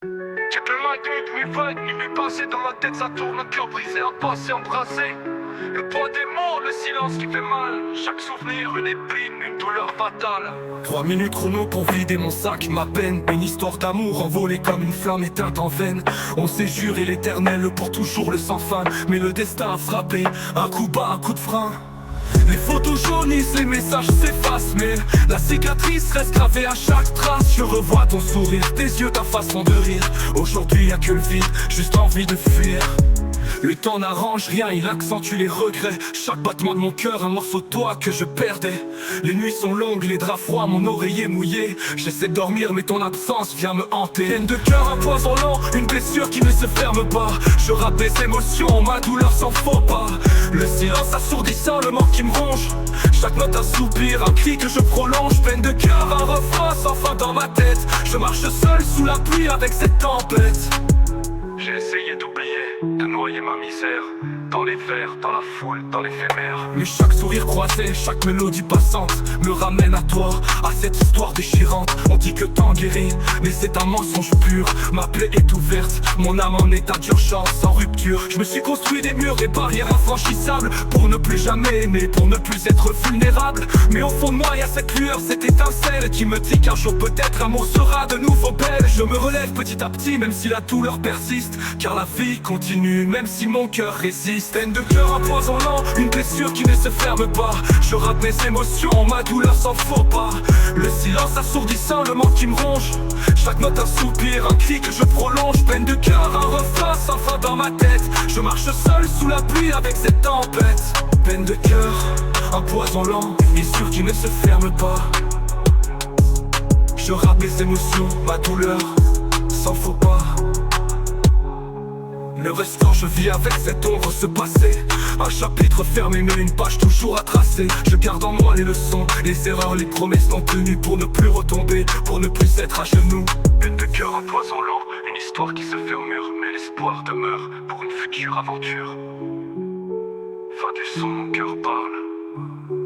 J'ai plein ma tête, mes vagues, nuit passée dans ma tête, ça tourne, un cœur brisé, un passé embrassé. Le poids des mots, le silence qui fait mal. Chaque souvenir, une épine, une douleur fatale. 3 minutes chrono pour vider mon sac, ma peine. Une histoire d'amour envolée comme une flamme éteinte en veine. On s'est juré l'éternel pour toujours le sans fin. Mais le destin a frappé, un coup bas, un coup de frein. Les photos jaunissent, les messages s'effacent, mais la cicatrice reste gravée à chaque trace. Je revois ton sourire, tes yeux, ta façon de rire. Aujourd'hui y'a que le vide, juste envie de fuir. Le temps n'arrange rien, il accentue les regrets. Chaque battement de mon cœur, un morceau de toi que je perdais. Les nuits sont longues, les draps froids, mon oreiller mouillé. J'essaie de dormir mais ton absence vient me hanter. Peine de cœur, un poison lent, une blessure qui ne se ferme pas. Je rappe mes émotions, ma douleur s'en faut pas. Le silence assourdissant, le manque qui me ronge. Chaque note un soupir, un cri que je prolonge. Peine de cœur, un refrain sans fin dans ma tête. Je marche seul sous la pluie avec cette tempête. J'ai essayé d'oublier, de noyer ma misère. Dans les vers, dans la foule, dans l'éphémère. Mais chaque sourire croisé, chaque mélodie passante me ramène à toi, à cette histoire déchirante. On dit que le temps guérit, mais c'est un mensonge pur. Ma plaie est ouverte, mon âme en état d'urgence, en rupture. Je me suis construit des murs, des barrières infranchissables, pour ne plus jamais aimer, pour ne plus être vulnérable. Mais au fond de moi y'a cette lueur, cette étincelle qui me dit qu'un jour peut-être l'amour sera de nouveau belle. Je me relève petit à petit, même si la douleur persiste, car la vie continue, même si mon cœur résiste. Peine de cœur, un poison lent, une blessure qui ne se ferme pas. Je rappe mes émotions, ma douleur s'en faut pas. Le silence assourdissant, le manque qui me ronge. Chaque note un soupir, un cri que je prolonge. Peine de cœur, un refrain sans fin dans ma tête. Je marche seul sous la pluie avec cette tempête. Peine de cœur, un poison lent, une blessure qui ne se ferme pas. Je rappe mes émotions, ma douleur s'en faut pas. Le restant je vis avec cette ombre se passer. Un chapitre fermé mais une page toujours à tracer. Je garde en moi les leçons, les erreurs, les promesses non tenues. Pour ne plus retomber, pour ne plus être à genoux. Peine de cœur, un poison lent, une histoire qui se fait au mur. Mais l'espoir demeure pour une future aventure. Fin du son, mon cœur parle.